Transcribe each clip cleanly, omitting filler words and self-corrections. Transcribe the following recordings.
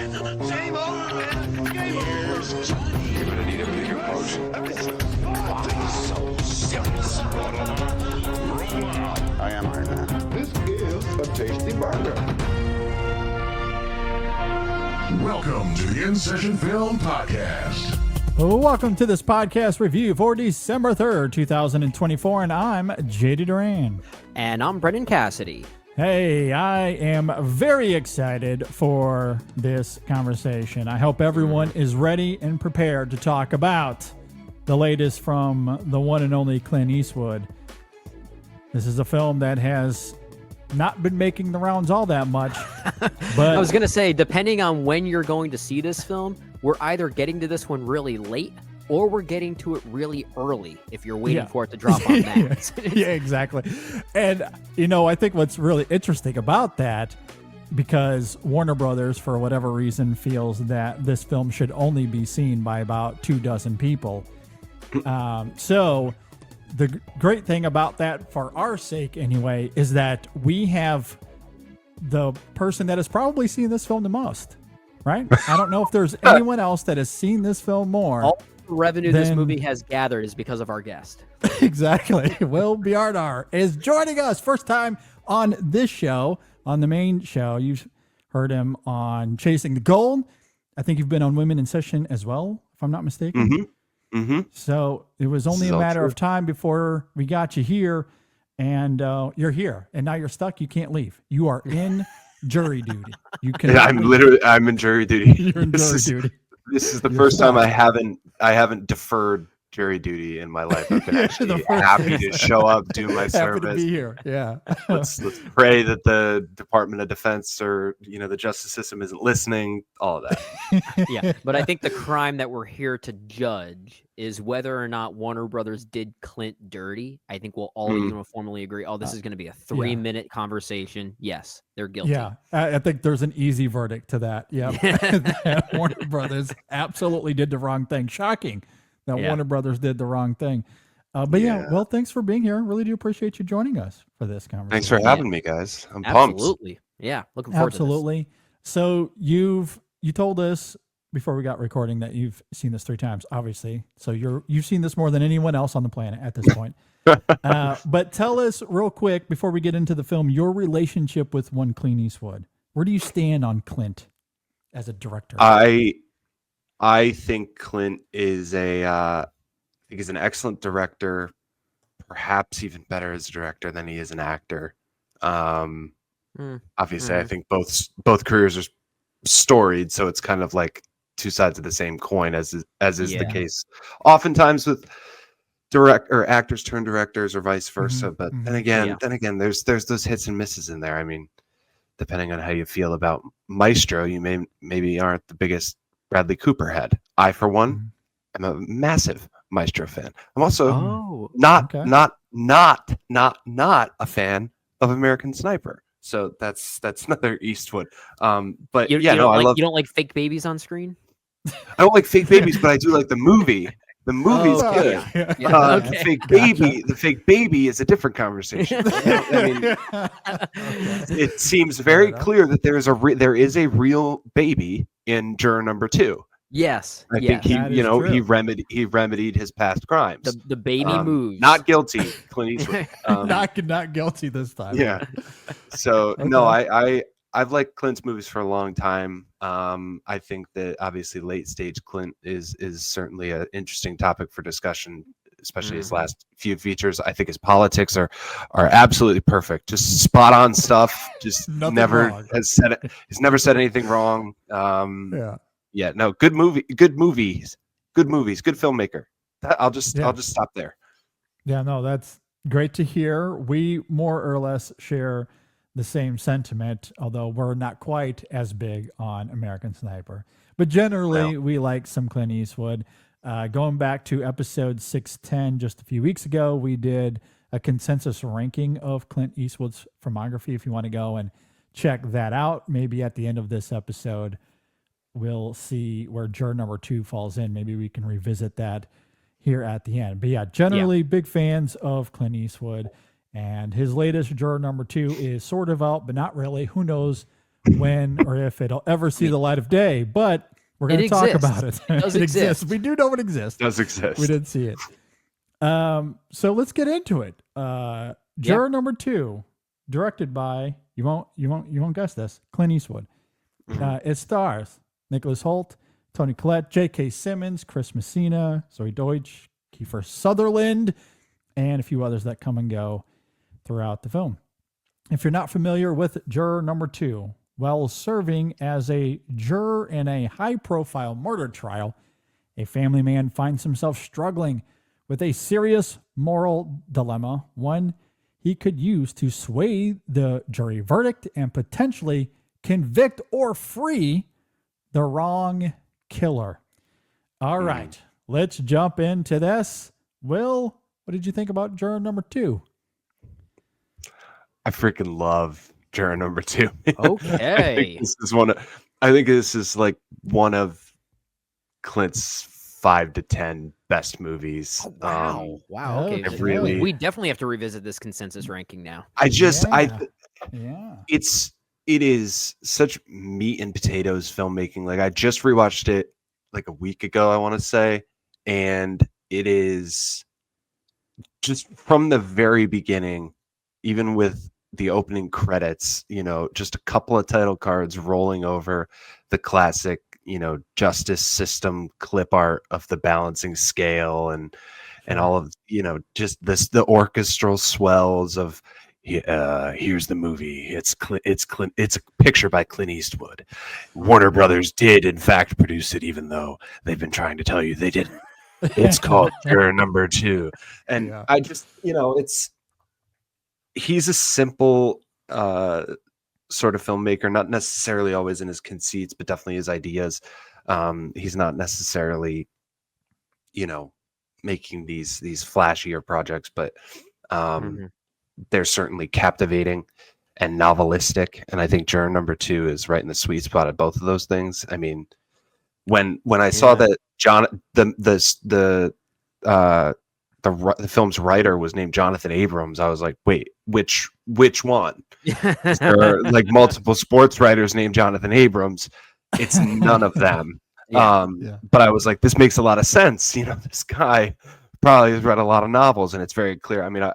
Game over, man. Game over. Johnny. You're gonna need a bigger boat. Why so serious? I am Iron Man. This is a tasty burger. Welcome to the In Session Film Podcast. Welcome to this podcast review for December 3rd, 2024, and I'm JD Duran. And I'm Brendan Cassidy. Hey, I am very excited for this conversation. I hope everyone is ready and prepared to talk about the latest from the one and only Clint Eastwood. This is a film that has not been making the rounds all that much. But I was going to say, depending on when you're going to see this film, we're either getting to this one really late or we're getting to it really early if you're waiting for it to drop on Max. Yeah, exactly. And, you know, I think what's really interesting about that, because Warner Brothers, for whatever reason, feels that this film should only be seen by about 24 people. So the great thing about that, for our sake anyway, is that we have the person that has probably seen this film the most, right? I don't know if there's anyone else that has seen this film more. All the revenue this movie has gathered is because of our guest. Exactly. Will Bjarnar is joining us. First time on this show, on the main show. You've heard him on Chasing the Gold. I think you've been on Women in Session as well, if I'm not mistaken. Mm-hmm. Mm-hmm. So it was only a matter of time before we got you here, and you're here, and now you're stuck. You can't leave. You are in jury duty. You can. Yeah, I'm in jury duty. You're in jury duty. This is the first time I haven't deferred jury duty in my life. I've been actually happy to show up, do my service. Happy to be here. Yeah. let's pray that the Department of Defense or the justice system isn't listening. All of that. Yeah, but I think the crime that we're here to judge is whether or not Warner Brothers did Clint dirty. I think we'll all uniformly agree. Oh, this is going to be a 3-minute conversation. Yes, they're guilty. Yeah, I think there's an easy verdict to that. Yeah, Warner Brothers absolutely did the wrong thing. Shocking that Warner Brothers did the wrong thing. But well, thanks for being here. Really do appreciate you joining us for this conversation. Thanks for having me, guys. I'm pumped. Absolutely. Yeah, looking forward to this. So you told us before we got recording that you've seen this 3 times, obviously. So you've seen this more than anyone else on the planet at this point. But tell us real quick before we get into the film, your relationship with one Clint Eastwood. Where do you stand on Clint as a director? I think Clint is he's an excellent director, perhaps even better as a director than he is an actor. Obviously, I think both careers are storied, so it's kind of like two sides of the same coin, as is the case oftentimes with actors turn directors or vice versa. But then again, there's those hits and misses in there. I mean, depending on how you feel about Maestro, you maybe aren't the biggest Bradley Cooper head. I, for one, am a massive Maestro fan. I'm also not a fan of American Sniper. So that's another Eastwood. But you love. You don't like fake babies on screen? I don't like fake babies, but I do like the movie. The movie's good. The fake baby is a different conversation. I mean, it seems very clear that there is a real baby in Juror number 2. Yes, I think he remedied his past crimes. The baby moves. Not guilty, Clint Eastwood. Not guilty this time. Yeah. So no, I've liked Clint's movies for a long time. I think that obviously late stage Clint is certainly an interesting topic for discussion, especially his last few features. I think his politics are absolutely perfect. Just spot on stuff. Just He's never said anything wrong. No, good movies, good filmmaker. I'll just stop there. Yeah, no, that's great to hear. We more or less share the same sentiment, although we're not quite as big on American Sniper. But generally, we like some Clint Eastwood. Going back to episode 610, just a few weeks ago, we did a consensus ranking of Clint Eastwood's filmography. If you want to go and check that out, maybe at the end of this episode, we'll see where Juror number 2 falls in. Maybe we can revisit that here at the end. But yeah, generally big fans of Clint Eastwood. And his latest, Juror number 2, is sort of out, but not really. Who knows when or if it'll ever see the light of day, but we're going to talk about it. It does exist. We do know it exists. Does exist. We didn't see it. So let's get into it. Juror number 2, directed by you won't guess this, Clint Eastwood. It stars Nicholas Hoult, Toni Collette, J.K. Simmons, Chris Messina, Zoe Deutsch, Kiefer Sutherland, and a few others that come and go throughout the film. If you're not familiar with Juror number 2, while serving as a juror in a high-profile murder trial, a family man finds himself struggling with a serious moral dilemma, one he could use to sway the jury verdict and potentially convict or free the wrong killer. All right, let's jump into this. Will, what did you think about Juror number 2? I freaking love Juror number 2. Okay. I think this is like one of Clint's 5 to 10 best movies. Wow. Okay. really- We definitely have to revisit this consensus ranking now. It is such meat and potatoes filmmaking. Like I just rewatched it like a week ago, I want to say, and it is just from the very beginning, even with the opening credits, just a couple of title cards rolling over the classic, justice system clip art of the balancing scale and all of, just the orchestral swells of here's the movie. It's a picture by Clint Eastwood. Warner Brothers did in fact produce it, even though they've been trying to tell you they didn't. It's called Juror number 2. And I just, he's a simple sort of filmmaker, not necessarily always in his conceits, but definitely his ideas. He's not necessarily, making these flashier projects, but they're certainly captivating and novelistic. And I think Juror number 2 is right in the sweet spot of both of those things. I mean, when I saw that the film's writer was named Jonathan Abrams, I was like, wait, which one? There are like multiple sports writers named Jonathan Abrams. It's none of them. But I was like, this makes a lot of sense. This guy probably has read a lot of novels, and it's very clear. I mean,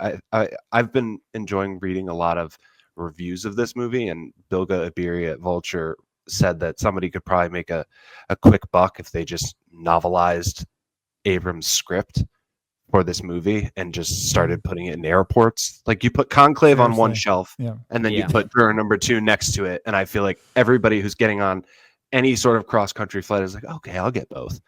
I've been enjoying reading a lot of reviews of this movie, and Bilga Ibiri at Vulture said that somebody could probably make a quick buck if they just novelized Abrams' script for this movie and just started putting it in airports. Like you put Conclave on one shelf, and then you put Juror number 2 next to it, and I feel like everybody who's getting on any sort of cross-country flight is like, okay, I'll get both.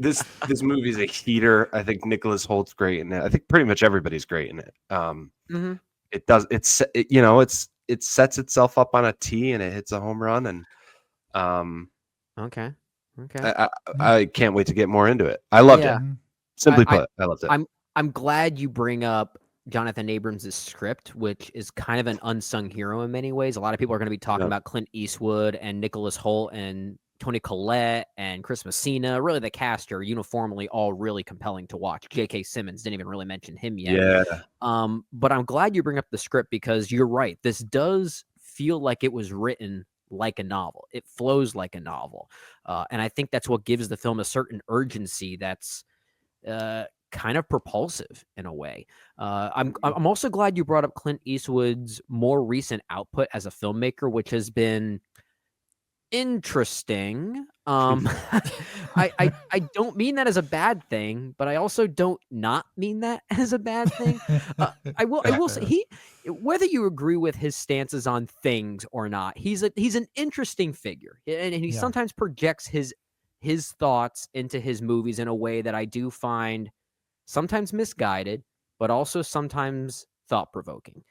This movie is a heater. I think Nicholas Holt's great in it. I think pretty much everybody's great in it. It sets itself up on a tee and it hits a home run, and Okay. I can't wait to get more into it. I loved it. Simply put, I loved it. I'm glad you bring up Jonathan Abrams' script, which is kind of an unsung hero in many ways. A lot of people are going to be talking about Clint Eastwood and Nicholas Hoult and Toni Collette and Chris Messina. Really, the cast are uniformly all really compelling to watch. J.K. Simmons, didn't even really mention him yet. Yeah. But I'm glad you bring up the script because you're right. This does feel like it was written like a novel. It flows like a novel. And I think that's what gives the film a certain urgency that's kind of propulsive in a way. I'm also glad you brought up Clint Eastwood's more recent output as a filmmaker, which has been interesting. I don't mean that as a bad thing, but I also don't not mean that as a bad thing. I will say whether you agree with his stances on things or not, he's an interesting figure, and he sometimes projects his thoughts into his movies in a way that I do find sometimes misguided, but also sometimes thought-provoking.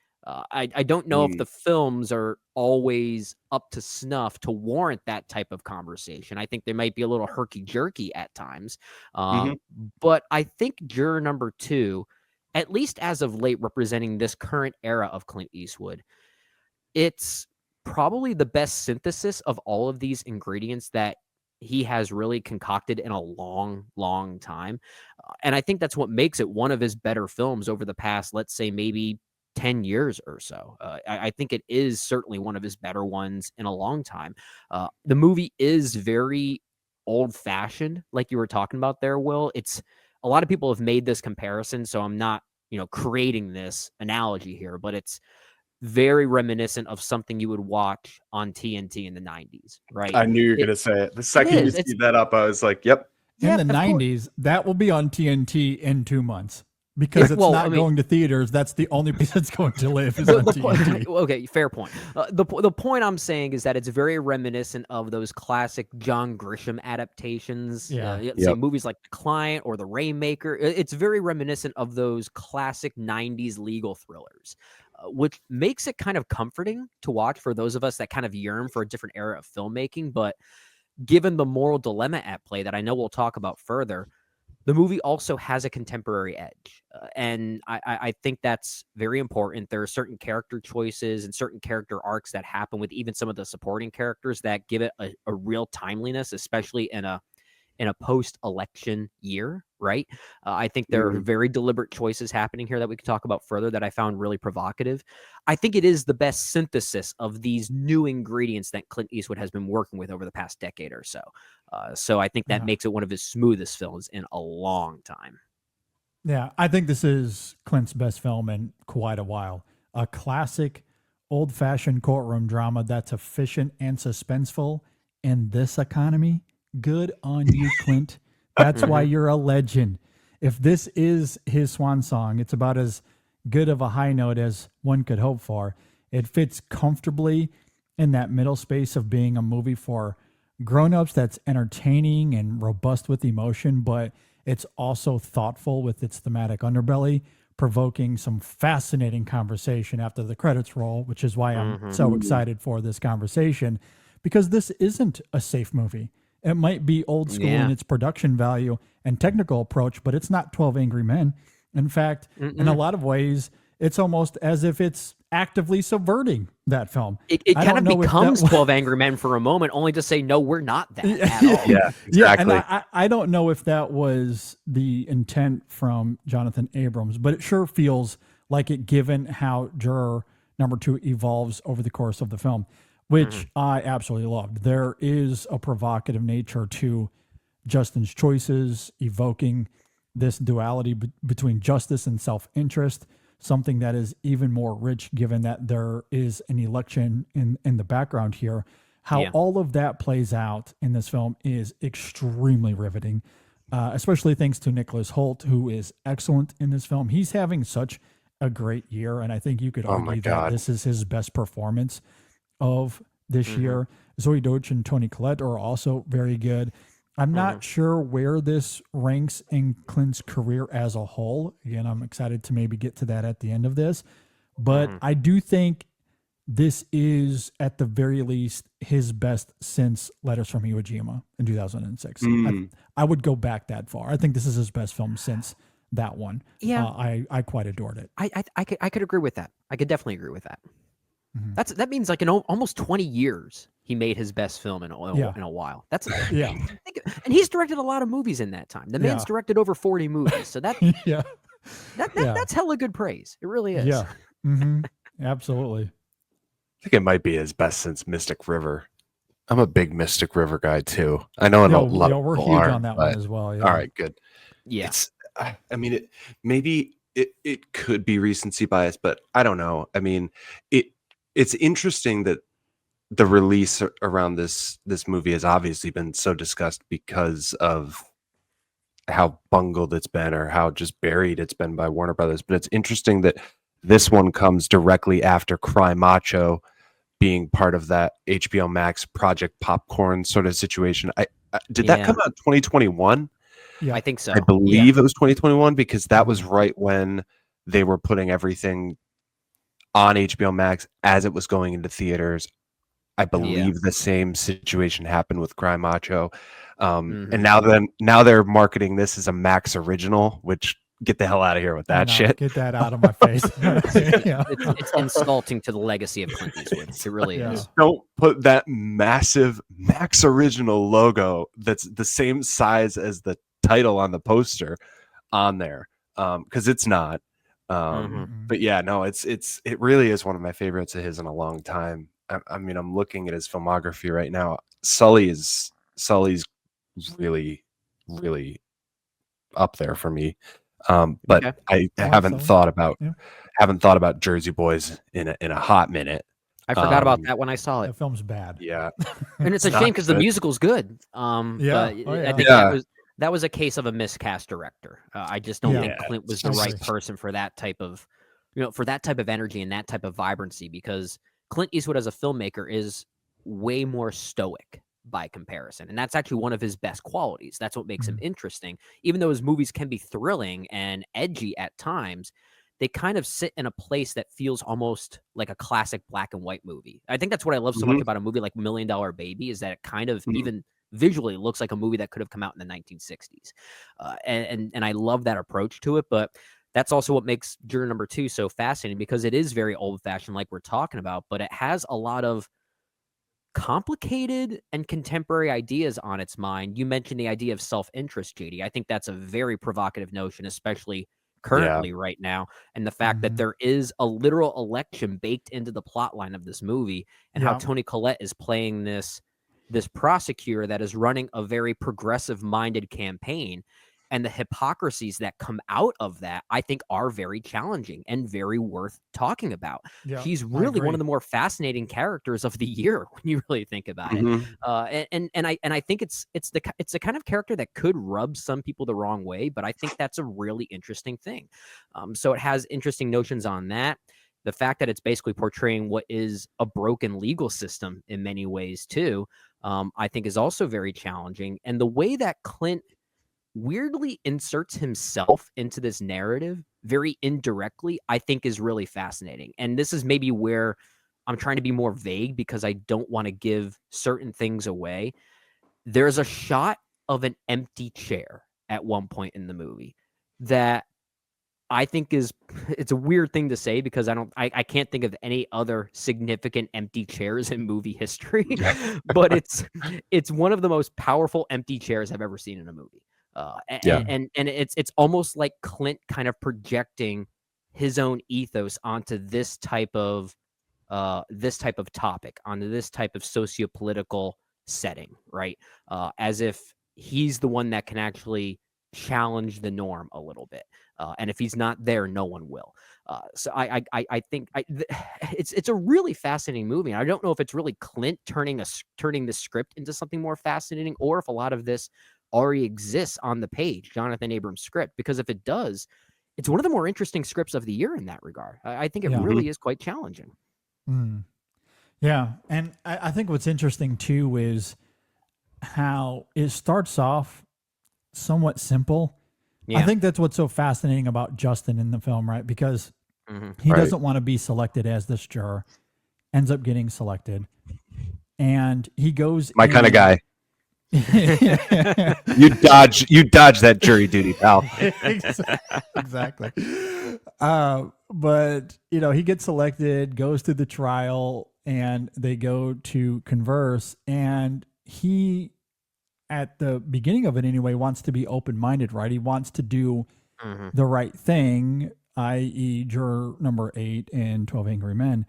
I don't know if the films are always up to snuff to warrant that type of conversation. I think they might be a little herky-jerky at times. But I think Juror number 2, at least as of late, representing this current era of Clint Eastwood, it's probably the best synthesis of all of these ingredients that he has really concocted in a long, long time. And I think that's what makes it one of his better films over the past, let's say, maybe 10 years or so. I think it is certainly one of his better ones in a long time. The movie is very old-fashioned, like you were talking about there, Will. It's a lot of people have made this comparison, so I'm not, creating this analogy here, but it's very reminiscent of something you would watch on TNT in the 90s, right? I knew you were going to say it. The second you see that up, I was like, yep. In the 90s, that will be on TNT in 2 months because it's not going to theaters. That's the only place it's going to live is on TNT. Okay, fair point. The point I'm saying is that it's very reminiscent of those classic John Grisham adaptations. Say movies like The Client or The Rainmaker. It's very reminiscent of those classic 90s legal thrillers. Which makes it kind of comforting to watch for those of us that kind of yearn for a different era of filmmaking. But given the moral dilemma at play that I know we'll talk about further, the movie also has a contemporary edge. And I think that's very important. There are certain character choices and certain character arcs that happen with even some of the supporting characters that give it a real timeliness, especially in a post-election year, right? I think there are very deliberate choices happening here that we could talk about further that I found really provocative. I think it is the best synthesis of these new ingredients that Clint Eastwood has been working with over the past decade or so. So I think that makes it one of his smoothest films in a long time. Yeah, I think this is Clint's best film in quite a while. A classic, old-fashioned courtroom drama that's efficient and suspenseful in this economy. Good on you, Clint. That's why you're a legend. If this is his swan song, it's about as good of a high note as one could hope for. It fits comfortably in that middle space of being a movie for grown-ups that's entertaining and robust with emotion, but it's also thoughtful with its thematic underbelly, provoking some fascinating conversation after the credits roll, which is why I'm so excited for this conversation, because this isn't a safe movie. It might be old school in its production value and technical approach, but it's not 12 Angry Men. In fact, in a lot of ways, it's almost as if it's actively subverting that film. It kind of becomes 12 Angry Men for a moment, only to say, no, we're not that at all. Yeah, exactly. And I don't know if that was the intent from Jonathan Abrams, but it sure feels like it, given how Juror #2 evolves over the course of the film, which I absolutely loved. There is a provocative nature to Justin's choices, evoking this duality between justice and self-interest, something that is even more rich given that there is an election in the background here. How all of that plays out in this film is extremely riveting, especially thanks to Nicholas Hoult, who is excellent in this film. He's having such a great year, and I think you could argue that this is his best performance of this year. Zoe Deutsch and Toni Collette are also very good. I'm not sure where this ranks in Clint's career as a whole. Again, I'm excited to maybe get to that at the end of this. But I do think this is, at the very least, his best since Letters from Iwo Jima in 2006. I would go back that far. I think this is his best film since that one. Yeah, I quite adored it. I could agree with that. I could definitely agree with that. That means like in almost 20 years he made his best film in a while. That's and he's directed a lot of movies in that time. The man's directed over 40 movies, so that that's hella good praise. It really is. Yeah, absolutely. I think it might be his best since Mystic River. I'm a big Mystic River guy too. I know I don't love we're huge on that one as well. Yeah. All right, good. Yeah, I mean, it could be recency bias, but I don't know. I mean, it's interesting that the release around this movie has obviously been so discussed because of how bungled it's been or how just buried it's been by Warner Brothers. But it's interesting that this one comes directly after Cry Macho being part of that HBO Max Project Popcorn sort of situation. Did that come out 2021? Yeah, I think so. I believe it was 2021 because that was right when they were putting everything on HBO Max as it was going into theaters. I believe the same situation happened with Cry Macho. And now they're marketing this as a Max original, which get the hell out of here with that shit. Get that out of my face. It's insulting to the legacy of Clint Eastwood. It really is. Don't put that massive Max original logo that's the same size as the title on the poster on there, because it's not. But yeah, no, it really is one of my favorites of his in a long time. I mean, I'm looking at his filmography right now. Sully's really, really up there for me. But Okay. I like haven't Sully. thought about Jersey Boys in a hot minute. I forgot about that when I saw it. That film's bad. Yeah, And it's a not shame because the good. musical's good. But Oh, yeah. I think that was a case of a miscast director. I just don't think Yeah, Clint was I the right agree. person for that type of, for that type of energy and that type of vibrancy, because Clint Eastwood as a filmmaker is way more stoic by comparison. And that's actually one of his best qualities. That's what makes him interesting. Even though his movies can be thrilling and edgy at times, they kind of sit in a place that feels almost like a classic black and white movie. I think that's what I love so much about a movie like $1 Million Baby, is that it kind of even visually looks like a movie that could have come out in the 1960s. And I love that approach to it. But that's also what makes Juror Number 2 so fascinating, because it is very old fashioned, like we're talking about, but it has a lot of complicated and contemporary ideas on its mind. You mentioned the idea of self-interest, JD. I think that's a very provocative notion, especially currently right now. And the fact that there is a literal election baked into the plot line of this movie, and how Toni Collette is playing this prosecutor that is running a very progressive minded campaign, and the hypocrisies that come out of that, I think, are very challenging and very worth talking about. Yeah, He's I really one agree. of the more fascinating characters of the year when you really think about it. And I think it's the kind of character that could rub some people the wrong way, but I think that's a really interesting thing. So it has interesting notions on that. The fact that it's basically portraying what is a broken legal system in many ways too, I think is also very challenging. And the way that Clint weirdly inserts himself into this narrative very indirectly, I think is really fascinating. And this is maybe where I'm trying to be more vague, because I don't want to give certain things away. There's a shot of an empty chair at one point in the movie that I think it's a weird thing to say, because I can't think of any other significant empty chairs in movie history, but it's one of the most powerful empty chairs I've ever seen in a movie. And it's almost like Clint kind of projecting his own ethos onto this type of topic, onto this type of sociopolitical setting, right? As if he's the one that can actually challenge the norm a little bit. And if he's not there, no one will. So I think it's a really fascinating movie. And I don't know if it's really Clint turning the script into something more fascinating, or if a lot of this already exists on the page, Jonathan Abrams' script. Because if it does, it's one of the more interesting scripts of the year in that regard. I think it really is quite challenging. Yeah. And I think what's interesting too is how it starts off somewhat simple. I think that's what's so fascinating about Justin in the film, right? Because he doesn't want to be selected as this juror, ends up getting selected, and he goes My kind of guy. You dodge that jury duty, pal. Exactly. But he gets selected, goes through the trial, and they go to converse, and he, at the beginning of it anyway, wants to be open-minded, right? He wants to do the right thing, i.e. Juror Number 8 in 12 Angry Men.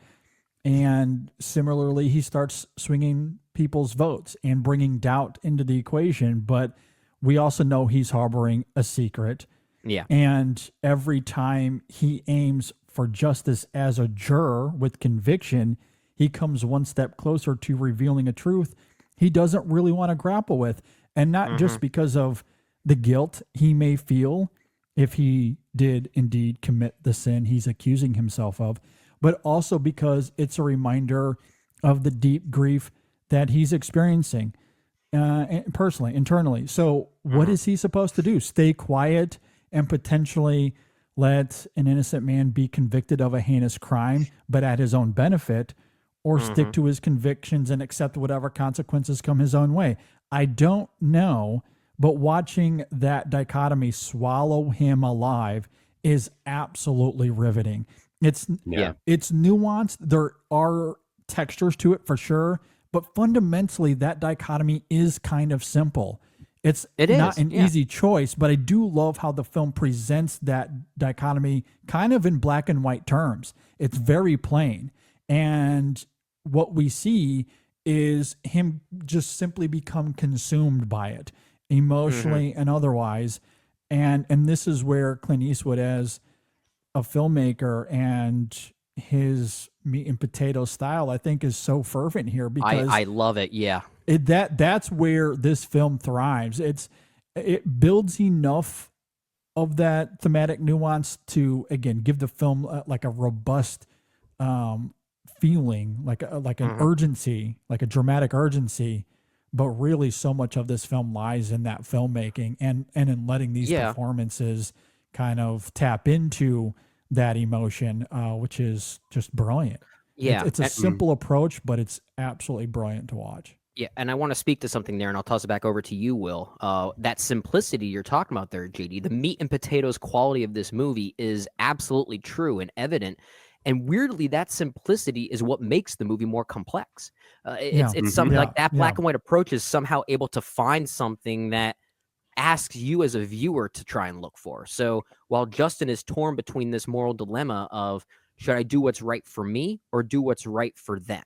And similarly, he starts swinging people's votes and bringing doubt into the equation. But we also know he's harboring a secret. Yeah. And every time he aims for justice as a juror with conviction, he comes one step closer to revealing a truth he doesn't really want to grapple with. And not just because of the guilt he may feel if he did indeed commit the sin he's accusing himself of, but also because it's a reminder of the deep grief that he's experiencing personally, internally. So what is he supposed to do? Stay quiet and potentially let an innocent man be convicted of a heinous crime, but at his own benefit, or stick to his convictions and accept whatever consequences come his own way? I don't know, but watching that dichotomy swallow him alive is absolutely riveting. It's nuanced. There are textures to it for sure, but fundamentally that dichotomy is kind of simple. It's It not is, an yeah. easy choice, but I do love how the film presents that dichotomy kind of in black and white terms. It's very plain. And what we see is him just simply become consumed by it, emotionally and otherwise. And this is where Clint Eastwood, as a filmmaker, and his meat and potato style, I think, is so fervent here, because I love it. Yeah. that's where this film thrives. It builds enough of that thematic nuance to, again, give the film like a robust feeling, like an urgency, like a dramatic urgency. But really, so much of this film lies in that filmmaking and in letting these Yeah. performances kind of tap into that emotion, which is just brilliant. Yeah. It's a and- simple approach, but it's absolutely brilliant to watch. Yeah, and I want to speak to something there, and I'll toss it back over to you, Will. That simplicity you're talking about there, JD, the meat and potatoes quality of this movie is absolutely true and evident. And weirdly, that simplicity is what makes the movie more complex. It's something like that black and white approach is somehow able to find something that asks you as a viewer to try and look for. So while Justin is torn between this moral dilemma of should I do what's right for me or do what's right for them?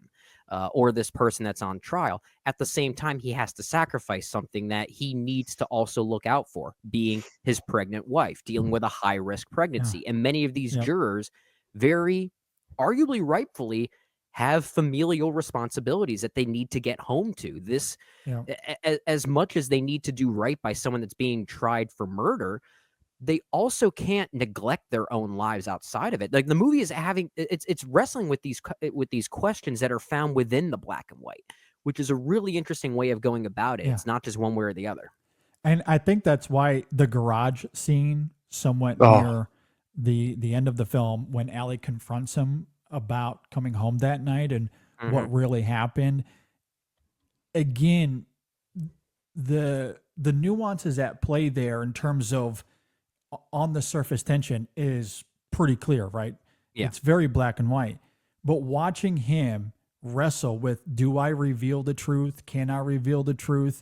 Or this person that's on trial. At the same time, he has to sacrifice something that he needs to also look out for, being his pregnant wife, dealing with a high-risk pregnancy. And many of these jurors, very arguably rightfully, have familial responsibilities that they need to get home to. This, as much as they need to do right by someone that's being tried for murder, they also can't neglect their own lives outside of it. Like the movie is it's wrestling with these questions that are found within the black and white, which is a really interesting way of going about it. It's not just one way or the other. And I think that's why the garage scene, somewhat near the end of the film, when Allie confronts him about coming home that night and what really happened. Again, the nuances at play there in terms of on the surface tension is pretty clear, right? Yeah. It's very black and white. But watching him wrestle with, do I reveal the truth? Can I reveal the truth?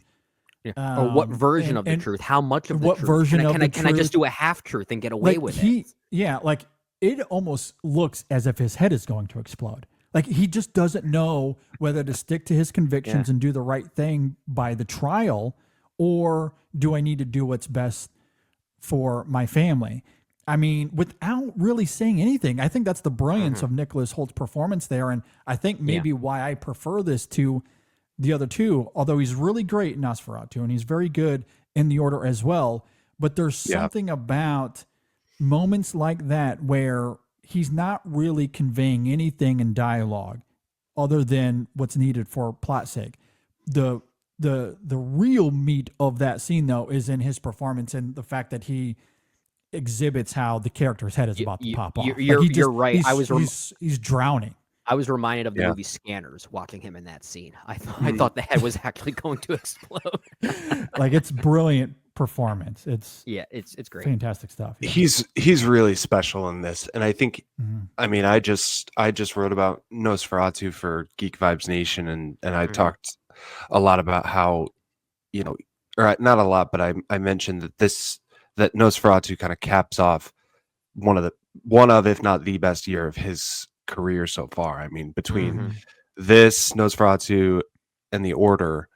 Or what version of the truth? How much of the what truth? version of the Can I just truth? do a half truth and get away with it? Yeah, like it almost looks as if his head is going to explode. Like he just doesn't know whether to stick to his convictions and do the right thing by the trial, or do I need to do what's best for my family? I mean, without really saying anything. I think that's the brilliance of Nicholas Holt's performance there. And I think maybe why I prefer this to the other two, although he's really great in Nosferatu and he's very good in The Order as well. But there's something about moments like that where he's not really conveying anything in dialogue other than what's needed for plot sake. The real meat of that scene, though, is in his performance and the fact that he exhibits how the character's head is about to pop off. You're right. He's drowning. I was reminded of the movie Scanners, watching him in that scene. I thought the head was actually going to explode. Like, it's brilliant performance. It's great. Fantastic stuff. Yeah. He's really special in this, and I think I mean I just wrote about Nosferatu for Geek Vibes Nation, and I talked a lot about how, you know, or not a lot, but I mentioned that Nosferatu kind of caps off one of if not the best year of his career so far. I mean, between this, Nosferatu, and The Order,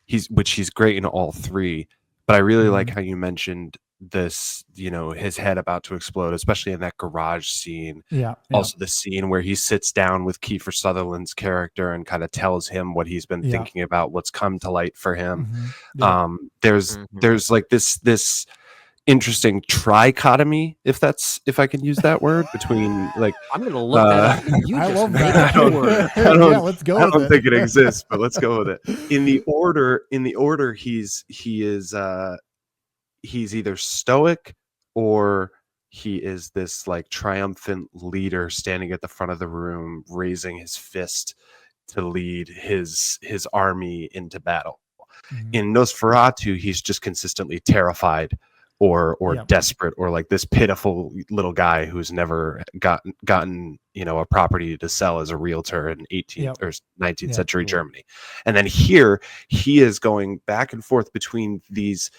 he's great in all three. But I really like how you mentioned this, you know, his head about to explode, especially in that garage scene. Yeah. Also the scene where he sits down with Kiefer Sutherland's character and kind of tells him what he's been thinking about, what's come to light for him. There's like this interesting trichotomy, if I can use that word, between like I'm gonna look that up. You I just love made that. that word. Let's go. I don't think it exists, but let's go with it. In the order, he's either stoic or he is this like triumphant leader standing at the front of the room, raising his fist to lead his army into battle. In Nosferatu, he's just consistently terrified or Yep. desperate, or like this pitiful little guy who's never gotten a property to sell as a realtor in 18th or 19th century Germany. And then here he is going back and forth between these.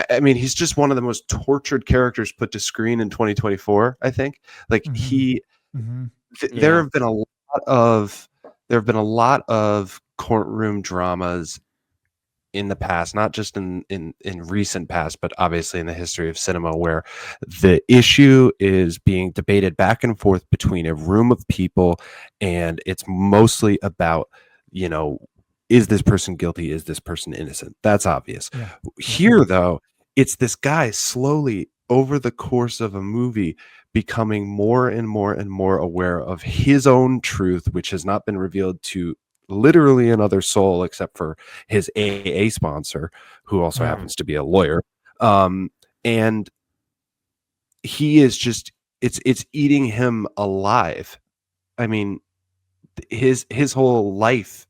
I mean, he's just one of the most tortured characters put to screen in 2024, I think. Like there have been a lot of courtroom dramas in the past, not just in recent past, but obviously in the history of cinema, where the issue is being debated back and forth between a room of people, and it's mostly about, is this person guilty? Is this person innocent? That's obvious. Yeah. Here, though, it's this guy slowly over the course of a movie becoming more and more and more aware of his own truth, which has not been revealed to literally another soul except for his AA sponsor, who also happens to be a lawyer. And he is just, it's eating him alive. I mean, his whole life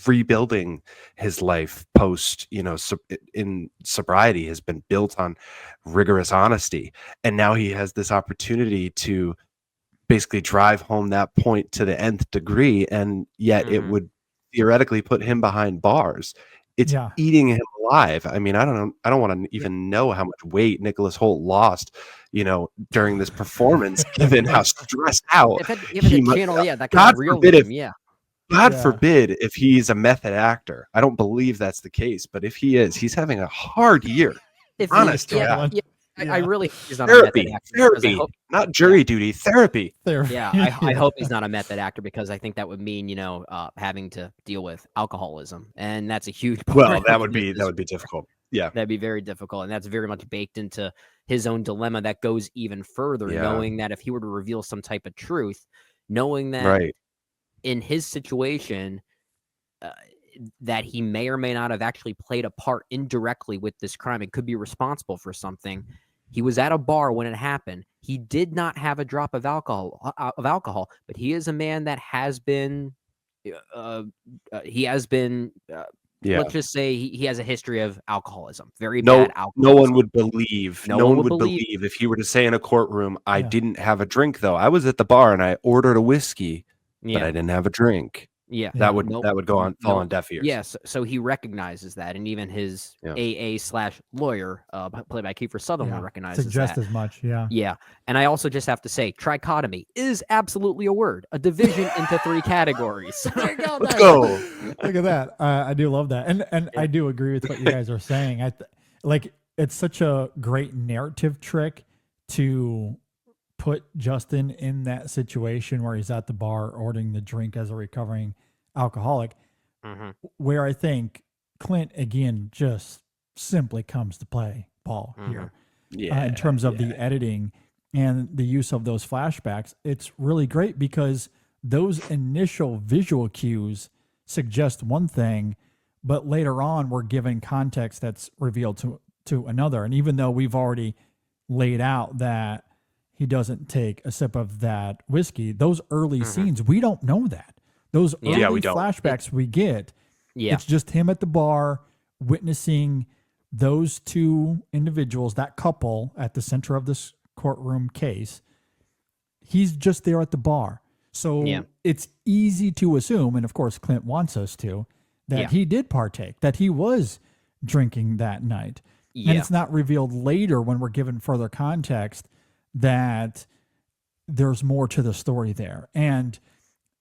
rebuilding his life post, in sobriety has been built on rigorous honesty. And now he has this opportunity to basically drive home that point to the nth degree, and yet it would theoretically put him behind bars. It's eating him alive. I mean, I don't want to even know how much weight Nicholas Hoult lost, during this performance, given how stressed out he must. God forbid if he's a method actor. I don't believe that's the case, but if he is, he's having a hard year. Honest to God. I really hope he's not Therapy, a method actor. not jury duty, therapy. Yeah, I hope he's not a method actor, because I think that would mean, having to deal with alcoholism, and that's a huge part. Well, that would be difficult. Yeah, that'd be very difficult, and that's very much baked into his own dilemma that goes even further, knowing that if he were to reveal some type of truth, knowing that in his situation, that he may or may not have actually played a part indirectly with this crime and could be responsible for something. He was at a bar when it happened. He did not have a drop of alcohol, but he is a man that has been, let's just say he has a history of alcoholism, very bad alcoholism. No one would believe. No one would believe if he were to say in a courtroom, "I didn't have a drink, though. I was at the bar and I ordered a whiskey, but I didn't have a drink." Yeah, that would fall on deaf ears. Yes, so he recognizes that, and even his AA/lawyer, played by Kiefer Sutherland, recognizes suggest that. as much. Yeah, yeah. And I also just have to say, trichotomy is absolutely a word, a division into 3 categories. Let's go. Look at that. I do love that, and I do agree with what you guys are saying. It's such a great narrative trick to put Justin in that situation where he's at the bar ordering the drink as a recovering alcoholic, where I think Clint again just simply comes to play ball here. In terms of the editing and the use of those flashbacks, it's really great because those initial visual cues suggest one thing, but later on we're given context that's revealed to another. And even though we've already laid out that he doesn't take a sip of that whiskey, those early scenes, we don't know that. Those early flashbacks we get, it's just him at the bar witnessing those 2 individuals, that couple at the center of this courtroom case. He's just there at the bar. So it's easy to assume, and of course Clint wants us to, that he did partake, that he was drinking that night. And it's not revealed later when we're given further context that there's more to the story there, and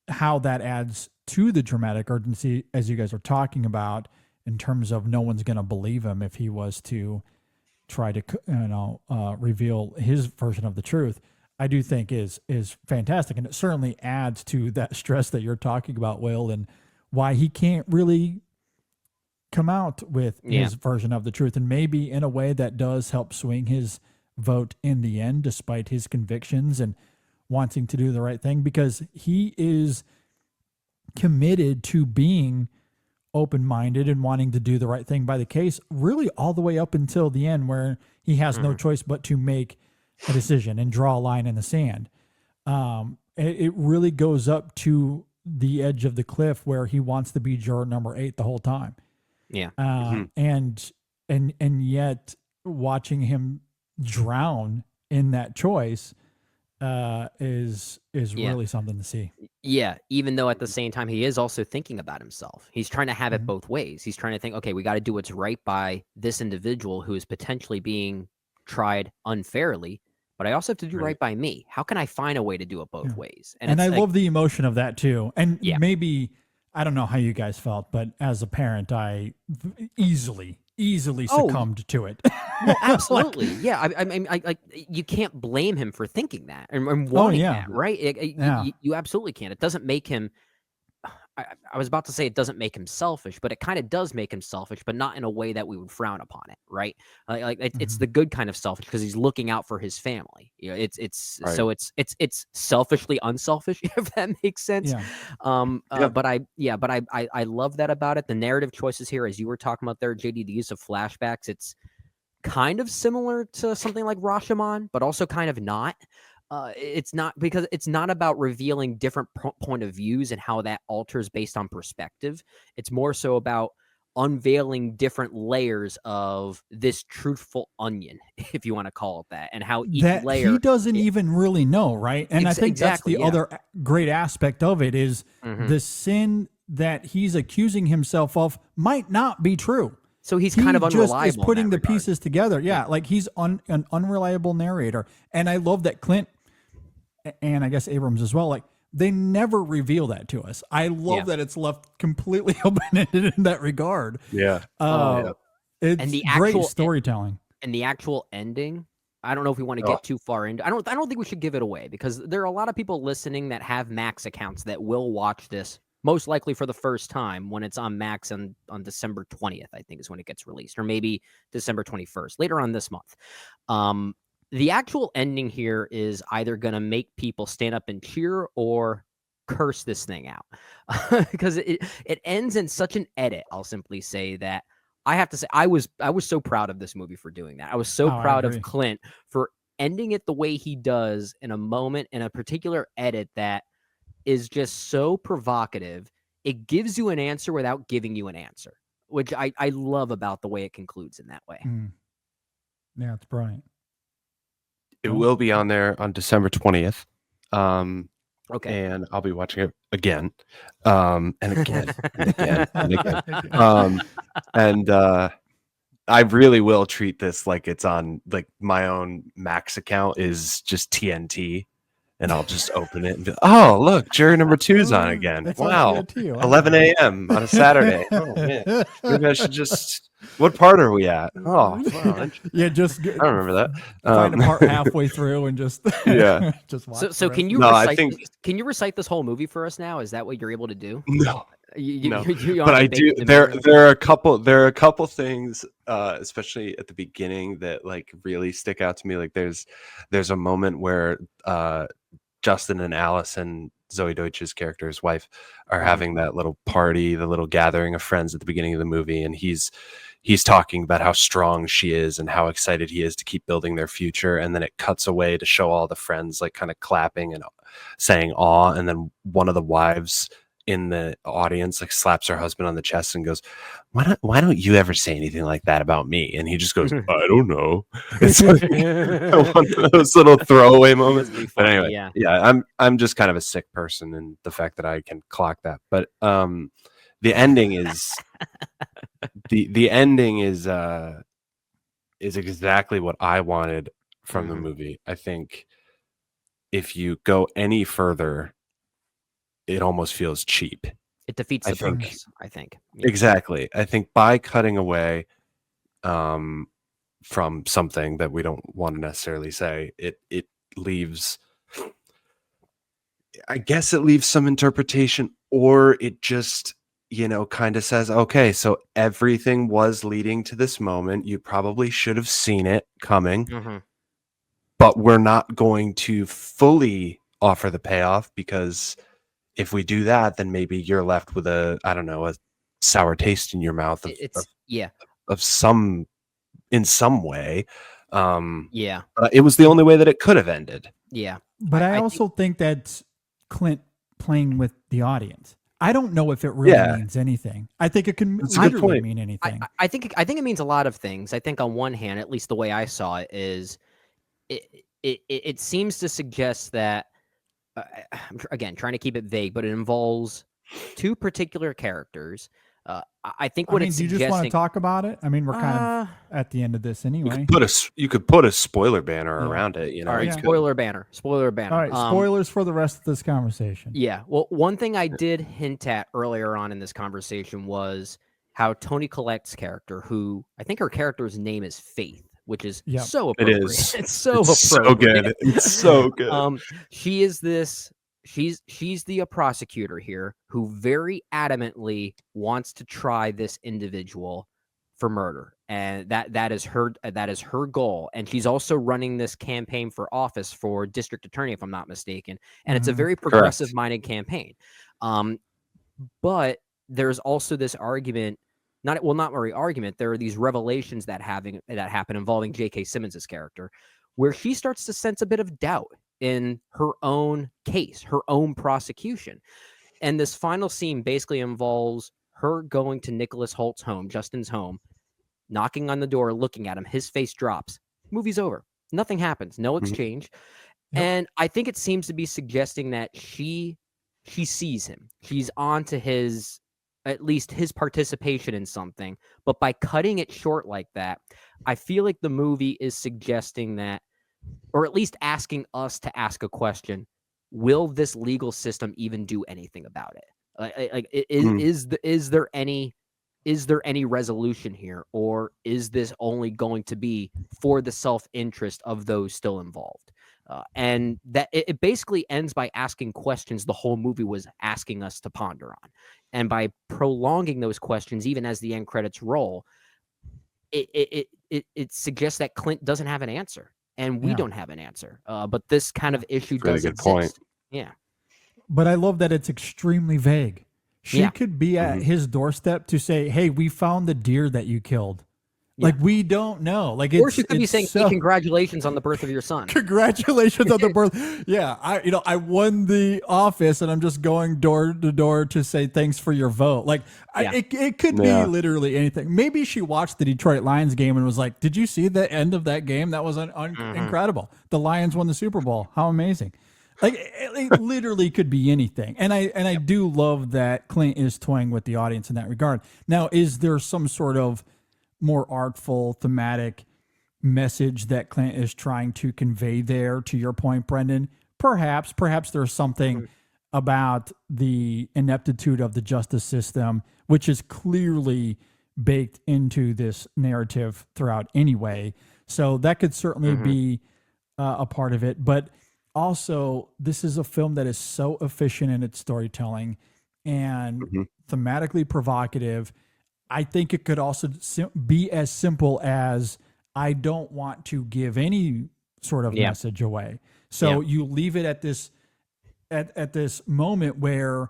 how that adds to the dramatic urgency, as you guys are talking about, in terms of no one's going to believe him if he was to try to, reveal his version of the truth. I do think is fantastic, and it certainly adds to that stress that you're talking about, Will, and why he can't really come out with his version of the truth, and maybe in a way that does help swing his vote in the end, despite his convictions and wanting to do the right thing, because he is committed to being open-minded and wanting to do the right thing by the case, really all the way up until the end, where he has no choice but to make a decision and draw a line in the sand. It really goes up to the edge of the cliff where he wants to be juror number 8 the whole time. Yeah. And yet watching him drown in that choice is really something to see. Yeah, even though at the same time he is also thinking about himself. He's trying to have it both ways. He's trying to think, okay, we got to do what's right by this individual who is potentially being tried unfairly, but I also have to do right by me. How can I find a way to do it both ways? And I it's love the emotion of that too. And Yeah. maybe, I don't know how you guys felt, but as a parent, I easily succumbed to it. Well, absolutely. Yeah. I mean, like you can't blame him for thinking that and wanting that, right? You absolutely can't. It doesn't make him. I was about to say it doesn't make him selfish, but it kind of does make him selfish, but not in a way that we would frown upon it, right? It's the good kind of selfish because he's looking out for his family. You know, so it's selfishly unselfish, if that makes sense. Yeah. But I love that about it. The narrative choices here, as you were talking about there, JD, the use of flashbacks, it's kind of similar to something like Rashomon, but also kind of not. It's not, because it's not about revealing different point of views and how that alters based on perspective. It's more so about unveiling different layers of this truthful onion, if you want to call it that, and how each layer he doesn't even really know, right? And I think that's the other great aspect of it is the sin that he's accusing himself of might not be true. So he's kind of unreliable. Just is putting the pieces together. Yeah, like he's an unreliable narrator. And I love that Clint, and I guess Abrams as well, like they never reveal that to us. I love that it's left completely open-ended in that regard. Yeah. It's and the great storytelling. And the actual ending, I don't know if we want to get too far into. I don't think we should give it away, because there are a lot of people listening that have Max accounts that will watch this most likely for the first time when it's on Max on December 20th, I think is when it gets released, or maybe December 21st, later on this month. The actual ending here is either going to make people stand up and cheer or curse this thing out, because it ends in such an edit. I'll simply say that I have to say I was so proud of this movie for doing that. I was so proud of Clint for ending it the way he does, in a moment, in a particular edit that is just so provocative. It gives you an answer without giving you an answer, which I love about the way it concludes in that way. Yeah, it's brilliant. It will be on there on December 20th. Okay. And I'll be watching it again. And again, and again, and again. And I really will treat this like it's on, like, my own Max account is just TNT. And I'll just open it and be, oh, look, jury number 2's on again. Wow. 11 a.m. on a Saturday. Oh, man. Maybe I should just, what part are we at? Oh, wow. Yeah, just I remember that. Find a part halfway through and just just watch. So can you can you recite this whole movie for us now? Is that what you're able to do? No. No. But I do. There are a couple things, especially at the beginning, that like really stick out to me. Like there's a moment where Justin and Allison, Zoe Deutsch's character's wife, are having that little party, the little gathering of friends at the beginning of the movie, and he's talking about how strong she is and how excited he is to keep building their future. And then it cuts away to show all the friends like kind of clapping and saying awe, and then one of the wives in the audience like slaps her husband on the chest and goes, why don't you ever say anything like that about me? And he just goes, I don't know. It's like one of those little throwaway moments. But anyway, I'm just kind of a sick person, and the fact that I can clock that. But the ending is the ending is exactly what I wanted from the movie. I think if you go any further, it almost feels cheap. It defeats the purpose, I think. Yeah. Exactly. I think by cutting away from something that we don't want to necessarily say, it leaves, I guess it leaves some interpretation, or it just, kind of says, okay, so everything was leading to this moment. You probably should have seen it coming, but we're not going to fully offer the payoff, because if we do that, then maybe you're left with a sour taste in your mouth of some way. It was the only way that it could have ended. Yeah. But I also think that's Clint playing with the audience. I don't know if it really Yeah. means anything. I think it can That's a good literally point. mean anything. I think it means a lot of things. I think on one hand, at least the way I saw it, is it seems to suggest that again, trying to keep it vague, but it involves two particular characters. I think what it's do you just want suggesting. to talk about it? I mean, we're kind of at the end of this You anyway. could put a spoiler banner Yeah. around it. You know, All right, you could- spoiler banner. Spoiler banner. All right, spoilers for the rest of this conversation. Yeah. Well, one thing I did hint at earlier on in this conversation was how Toni Collette's character, who I think her character's name is Faith, which is Yep. so It appropriate. is. It's so It's appropriate. so good. It's so good. She is this. She's the prosecutor here who very adamantly wants to try this individual for murder, and that is her goal. And she's also running this campaign for office for district attorney, if I'm not mistaken. And it's a very progressive-minded campaign. But there's also this argument. Not very argument. There are these revelations that happen involving J.K. Simmons' character, where she starts to sense a bit of doubt in her own case, her own prosecution. And this final scene basically involves her going to Nicholas Holt's home, Justin's home, knocking on the door, looking at him. His face drops. Movie's over. Nothing happens. No exchange. Yep. And I think it seems to be suggesting that she sees him. She's on to his, at least his participation in something. But by cutting it short like that, I feel like the movie is suggesting that, or at least asking us to ask a question: will this legal system even do anything about it? Is there any resolution here, or is this only going to be for the self-interest of those still involved? And that it basically ends by asking questions the whole movie was asking us to ponder on, and by prolonging those questions even as the end credits roll, it suggests that Clint doesn't have an answer. And we don't have an answer. But this kind of issue does exist. Point. Yeah. But I love that it's extremely vague. She could be at his doorstep to say, "Hey, we found the deer that you killed." Like, we don't know. Like, Or she could be saying, "Hey, congratulations on the birth of your son." Congratulations on the birth. Yeah, I won the office, and I'm just going door to door to say thanks for your vote. Like, it could be literally anything. Maybe she watched the Detroit Lions game and was like, "Did you see the end of that game? That was incredible. The Lions won the Super Bowl. How amazing!" Like, it literally could be anything. And I do love that Clint is toying with the audience in that regard. Now, is there some sort of more artful thematic message that Clint is trying to convey there, to your point, Brendan? Perhaps there's something about the ineptitude of the justice system, which is clearly baked into this narrative throughout anyway. So that could certainly be a part of it. But also, this is a film that is so efficient in its storytelling and thematically provocative. I think it could also be as simple as, I don't want to give any sort of message away. So you leave it at this at this moment where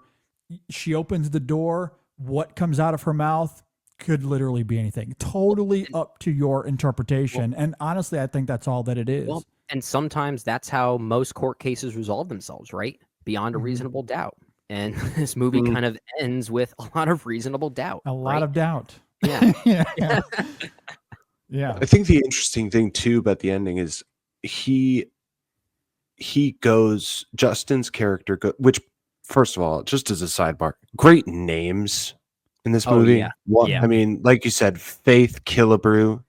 she opens the door. What comes out of her mouth could literally be anything. Totally up to your interpretation. And honestly, I think that's all that it is. Well, and sometimes that's how most court cases resolve themselves, right? Beyond a reasonable doubt. And this movie kind of ends with a lot of reasonable doubt. A lot of doubt. Yeah. Yeah. I think the interesting thing too about the ending is he goes, Justin's character which, first of all, just as a sidebar, great names in this movie. I mean, like you said, Faith Killebrew,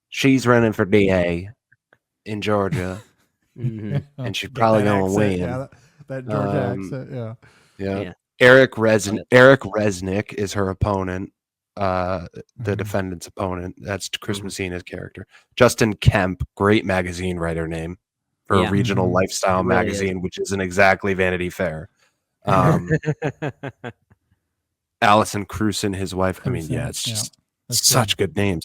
she's running for DA in Georgia, and she's probably going to win. Yeah, that Georgia accent. Yeah. Eric Resnick is her opponent, the defendant's opponent. That's Chris Messina's character. Justin Kemp, great magazine writer name for a regional lifestyle magazine, which isn't exactly Vanity Fair. Allison Cruson, his wife. I mean, it's just such good names.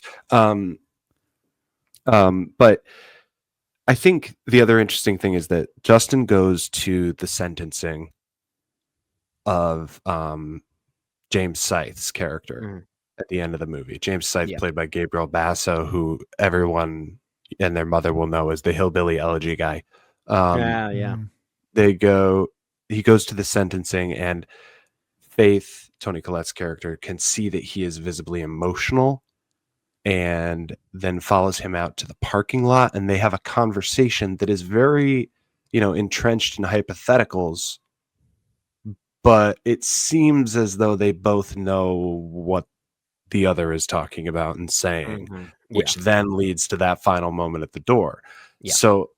But I think the other interesting thing is that Justin goes to the sentencing of James Scythe's character at the end of the movie. James Scythe, played by Gabriel Basso, who everyone and their mother will know as the hillbilly elegy guy. He goes to the sentencing, and Faith, Toni Collette's character, can see that he is visibly emotional, and then follows him out to the parking lot, and they have a conversation that is very, entrenched in hypotheticals, but it seems as though they both know what the other is talking about and saying, which then leads to that final moment at the door. Yeah. So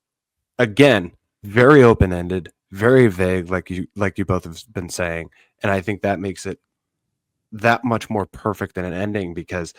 again, very open-ended, very vague, like you both have been saying, and I think that makes it that much more perfect than an ending, because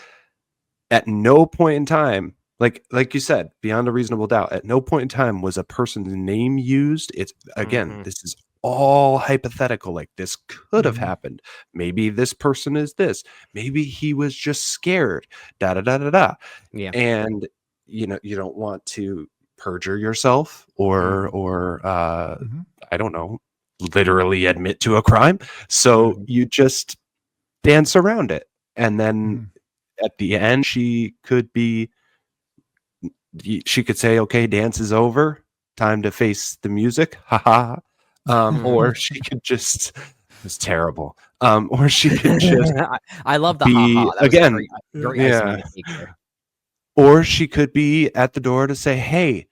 at no point in time, like you said, beyond a reasonable doubt, at no point in time was a person's name used. It's again, this is all hypothetical. Like, this could have happened. Maybe this person is this. Maybe he was just scared. Da da da da da. Yeah. And you don't want to perjure yourself or I don't know, literally admit to a crime. So you just dance around it, and then at the end, she could say, okay, dance is over, time to face the music, haha. Or she could just, it's terrible. Or she could just I love the be, haha. That was again, great icing on the cake there. or she could be at the door to say, hey,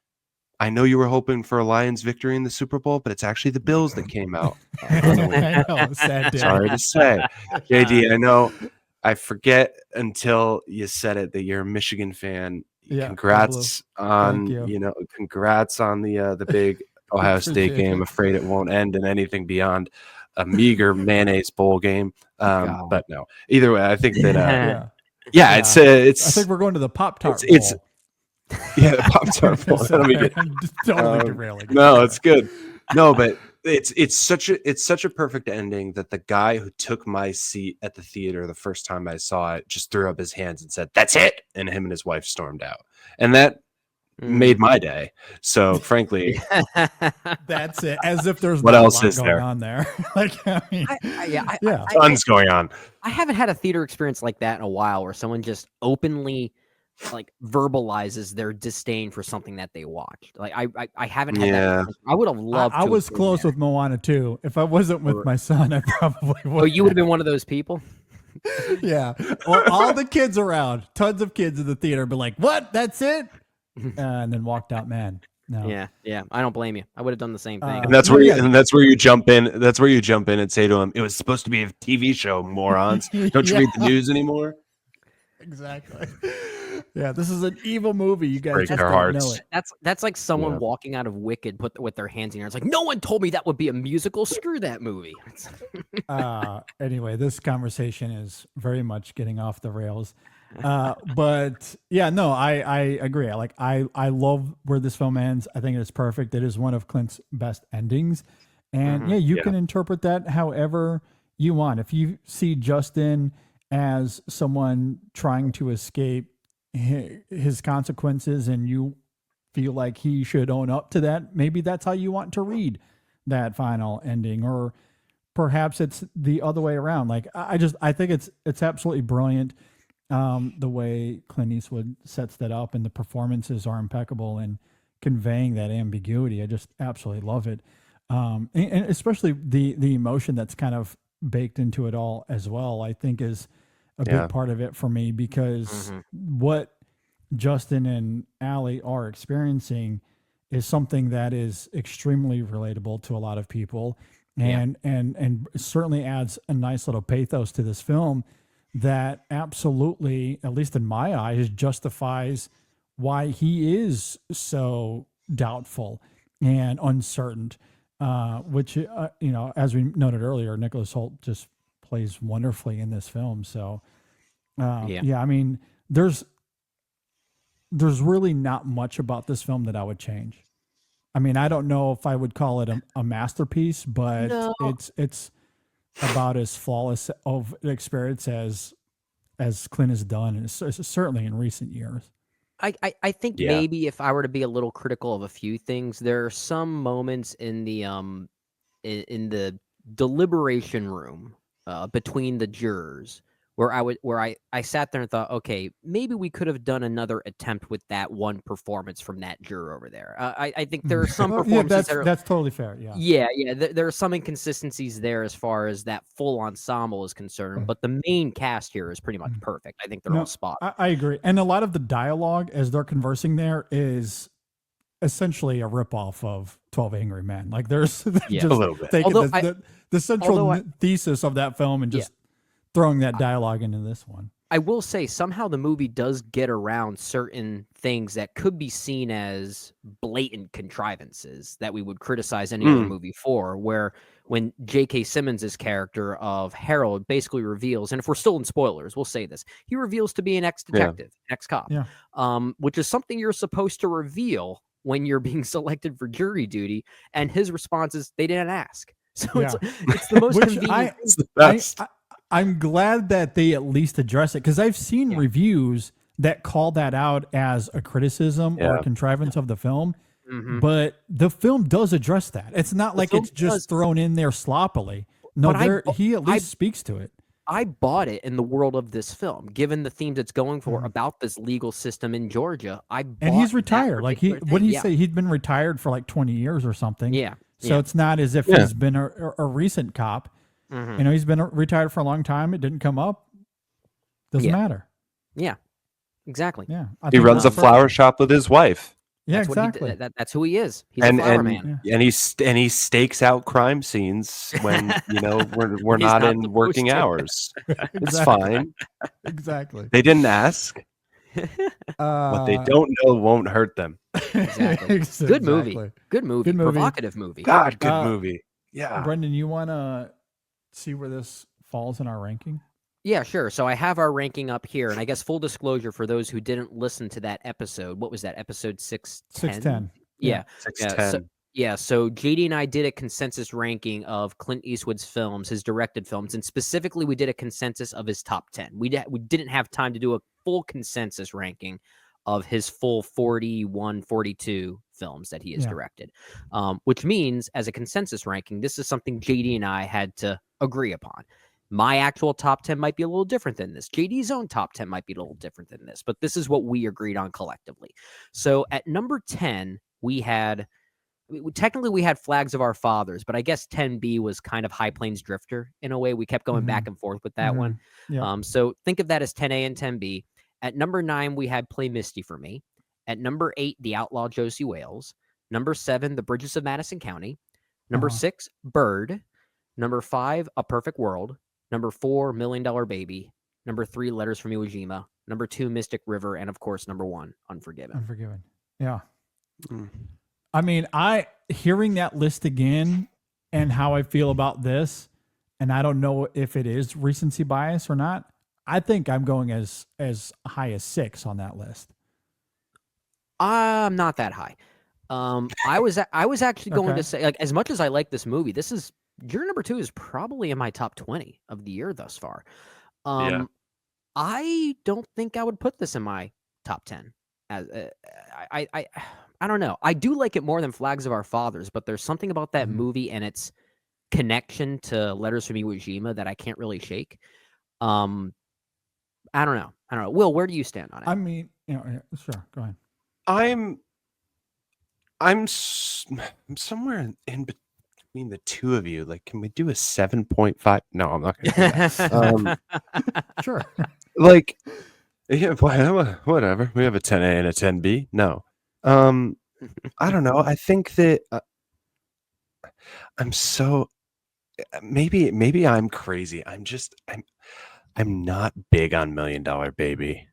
I know you were hoping for a Lions victory in the Super Bowl, but it's actually the Bills that came out. I know, sad day. Sorry to say. JD, I know I forget until you said it that you're a Michigan fan. Yeah, Congrats on you. congrats on the big Ohio State game. Afraid it won't end in anything beyond a meager mayonnaise bowl game. But no, either way, I think that it's I think we're going to the Pop-Tart Bowl. The Pop-Tart Bowl. Totally derailing. No, it's good. No, but it's such a perfect ending that the guy who took my seat at the theater the first time I saw it just threw up his hands and said, "That's it," and him and his wife stormed out, and that made my day. So, frankly, that's it. As if there's what else is going there on there? Like, I mean, tons going on. I haven't had a theater experience like that in a while, where someone just openly verbalizes their disdain for something that they watched. Like, I haven't had that. I would have loved. I was close with Moana too. If I wasn't with my son, I probably would. Oh, you would have been one of those people. Yeah, all the kids around, tons of kids in the theater, be like, "What? That's it?" And then walked out. Man, no. Yeah. I don't blame you. I would have done the same thing. And that's where you jump in. That's where you jump in and say to him, "It was supposed to be a TV show, morons. Don't you read the news anymore?" Exactly. Yeah, this is an evil movie. You guys break just our don't hearts. know it. That's like someone walking out of Wicked with their hands in the air. It's like, no one told me that would be a musical. Screw that movie. Anyway, this conversation is very much getting off the rails. But yeah, no, I agree. I love where this film ends. I think it's perfect. It is one of Clint's best endings. And you can interpret that however you want. If you see Justin as someone trying to escape his consequences and you feel like he should own up to that, maybe that's how you want to read that final ending. Or perhaps it's the other way around. Like, I think it's absolutely brilliant. The way Clint Eastwood sets that up, and the performances are impeccable in conveying that ambiguity. I just absolutely love it. And especially the emotion that's kind of baked into it all as well, I think is a big part of it for me, because what Justin and Allie are experiencing is something that is extremely relatable to a lot of people, and certainly adds a nice little pathos to this film that absolutely, at least in my eyes, justifies why he is so doubtful and uncertain, which, as we noted earlier, Nicholas Hoult just plays wonderfully in this film. So, I mean, there's really not much about this film that I would change. I mean, I don't know if I would call it a masterpiece, but it's about as flawless of an experience as Clint has done, and certainly in recent years. I think maybe if I were to be a little critical of a few things, there are some moments in the deliberation room between the jurors where I sat there and thought, okay, maybe we could have done another attempt with that one performance from that juror over there. I think there are some Well, performances that are, that's totally fair. Yeah. yeah. There are some inconsistencies there as far as that full ensemble is concerned, but the main cast here is pretty much perfect. I think they're all spot on. I agree. And a lot of the dialogue as they're conversing there is essentially a ripoff of 12 Angry Men. Like there's Yeah. just A little bit. taking Although the central although I- thesis of that film and just throwing that dialogue into this one. I will say somehow the movie does get around certain things that could be seen as blatant contrivances that we would criticize any other movie for, where when J.K. Simmons' character of Harold basically reveals, and if we're still in spoilers, we'll say this, he reveals to be an ex-detective, ex-cop, which is something you're supposed to reveal when you're being selected for jury duty, and his response is, they didn't ask. So it's the most convenient. It's the best. I'm glad that they at least address it because I've seen reviews that call that out as a criticism or a contrivance of the film, but the film does address that. It's not like it's just thrown in there sloppily. No, he at least speaks to it. I bought it in the world of this film, given the themes it's going for about this legal system in Georgia. And he's retired. Like what did he say? He'd been retired for like 20 years or something. Yeah. So it's not as if he's been a recent cop. You know, he's been retired for a long time. It didn't come up. Doesn't matter. Yeah, exactly. Yeah. He runs a flower shop with his wife. Yeah, That's exactly. That's who he is. He's a flower man. And he stakes out crime scenes when we're not in working hours. It's fine. Exactly. They didn't ask. What they don't know won't hurt them. Exactly. Good movie. Good movie. Provocative movie. God, good movie. Yeah. Brendan, you want to see where this falls in our ranking? Yeah, sure. So I have our ranking up here, and I guess full disclosure for those who didn't listen to that episode. What was that? Episode 610? 610. Yeah. 610. So JD and I did a consensus ranking of Clint Eastwood's films, his directed films, and specifically we did a consensus of his top 10. We didn't have time to do a full consensus ranking of his full 41, 42 films that he has directed, which means as a consensus ranking, this is something JD and I had to agree upon. My actual top 10 might be a little different than this. JD's own top 10 might be a little different than this, but this is what we agreed on collectively. So at number 10, we had Flags of Our Fathers, but I guess 10B was kind of High Plains Drifter in a way. We kept going back and forth with that one. Yeah. So think of that as 10A and 10B. At number 9, we had Play Misty for Me. At number 8, The Outlaw Josie Wales. Number 7, The Bridges of Madison County. Number 6, Bird. Number 5, A Perfect World. Number 4, $1 Million Baby. Number 3, Letters from Iwo Jima. Number 2, Mystic River. And of course, number 1, Unforgiven. Unforgiven. Yeah. I mean, hearing that list again and how I feel about this, and I don't know if it is recency bias or not. I think I'm going as high as 6 on that list. I'm not that high. I was actually going to say, like, as much as I like this movie, Juror number 2 is probably in my top 20 of the year thus far. I don't think I would put this in my top 10. As I don't know. I do like it more than Flags of Our Fathers, but there's something about that movie and its connection to Letters from Iwo Jima that I can't really shake. I don't know. Will, where do you stand on it? I mean, sure. Go ahead. I'm somewhere in between the two of you. Like, can we do a 7.5? No, I'm not going to do that. Sure. Like, yeah, whatever. We have a 10A and a 10B. No. I don't know. I think that I'm so maybe I'm crazy. I'm not big on $1 Million Baby.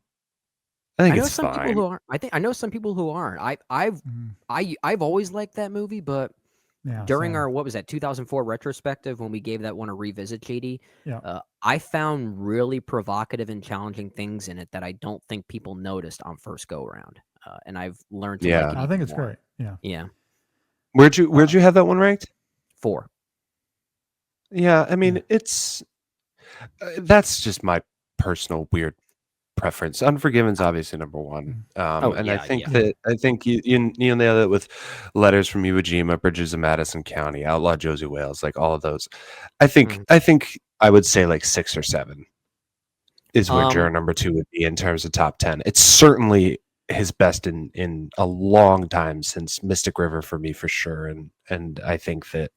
I think it's fine. I know some people who aren't. I've always liked that movie, but during our 2004 retrospective when we gave that one a revisit, JD, I found really provocative and challenging things in it that I don't think people noticed on first go around. And I've learned to like it. I think it's more. great. Yeah. Where'd you have that one ranked? 4. Yeah, I mean it's that's just my personal weird preference. Unforgiven's obviously number 1. I think you nailed it with Letters from Iwo Jima, Bridges of Madison County, Outlaw Josie Wales, like all of those. I think I would say like 6 or 7. is where Juror number 2 would be in terms of top 10. It's certainly his best in a long time since Mystic River for me, for sure. And I think that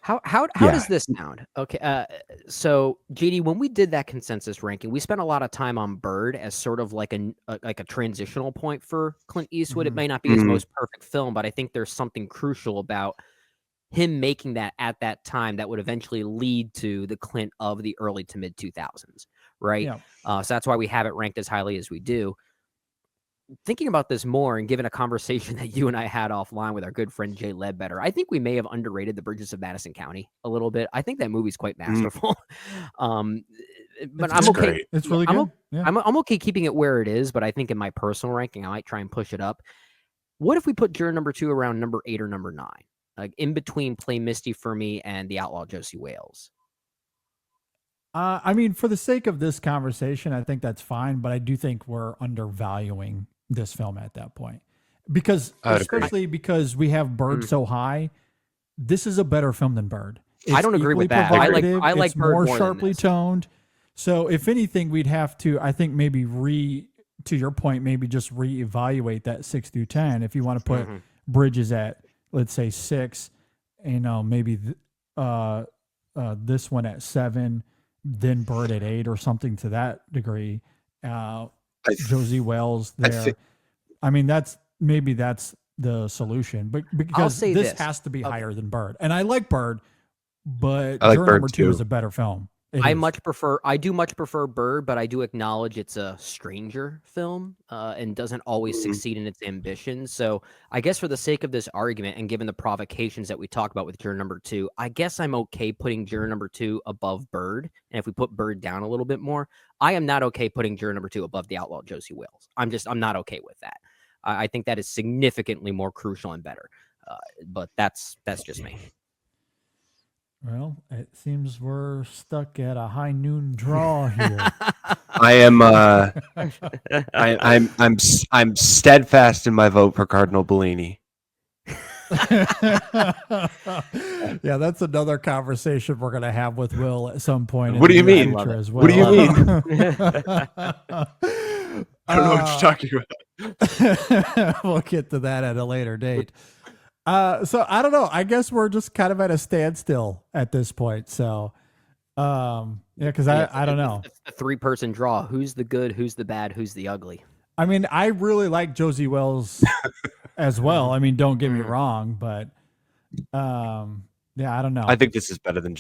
How does this sound? Okay, so JD, when we did that consensus ranking, we spent a lot of time on Bird as sort of like a transitional point for Clint Eastwood. It may not be his most perfect film, but I think there's something crucial about him making that at that time that would eventually lead to the Clint of the early to mid 2000s, right? Yeah. So that's why we have it ranked as highly as we do. Thinking about this more and given a conversation that you and I had offline with our good friend Jay Ledbetter, I think we may have underrated The Bridges of Madison County a little bit. I think that movie's quite masterful. But I'm okay. Great. It's really good. I'm okay keeping it where it is, but I think in my personal ranking, I might try and push it up. What if we put Juror number 2 around number 8 or number 9? Like in between Play Misty for Me and The Outlaw Josie Wales? I mean, for the sake of this conversation, I think that's fine, but I do think we're undervaluing this film at that point. Because especially because we have Bird so high, this is a better film than Bird. I don't agree with that. I like it's Bird more sharply toned. So if anything, we'd have to, I think, maybe to your point, maybe just reevaluate that 6 through 10. If you want to put Bridges at, let's say 6, maybe this one at 7, then Bird at 8 or something to that degree. Josie Wales there. I mean, that's the solution, but because this has to be higher than Bird, and I like Bird, but Juror number 2 is a better film. I do much prefer Bird, but I do acknowledge it's a stranger film and doesn't always succeed in its ambitions. So I guess for the sake of this argument and given the provocations that we talked about with Juror number 2, I guess I'm okay putting Juror number 2 above Bird. And if we put Bird down a little bit more, I am not okay putting Juror number 2 above The Outlaw Josie Wales. I'm not okay with that. I think that is significantly more crucial and better. But that's just me. Well, it seems we're stuck at a high noon draw here. I am I'm steadfast in my vote for Cardinal Bellini. Yeah, that's another conversation we're going to have with Will at some point. What do you mean? As well. What do you mean? I don't know what you're talking about. We'll get to that at a later date. So I don't know. I guess we're just kind of at a standstill at this point. So, because I don't know. A 3-person draw. Who's the good? Who's the bad? Who's the ugly? I mean, I really like Josie Wales as well. I mean, don't get me wrong, but yeah, I don't know. I think this is better than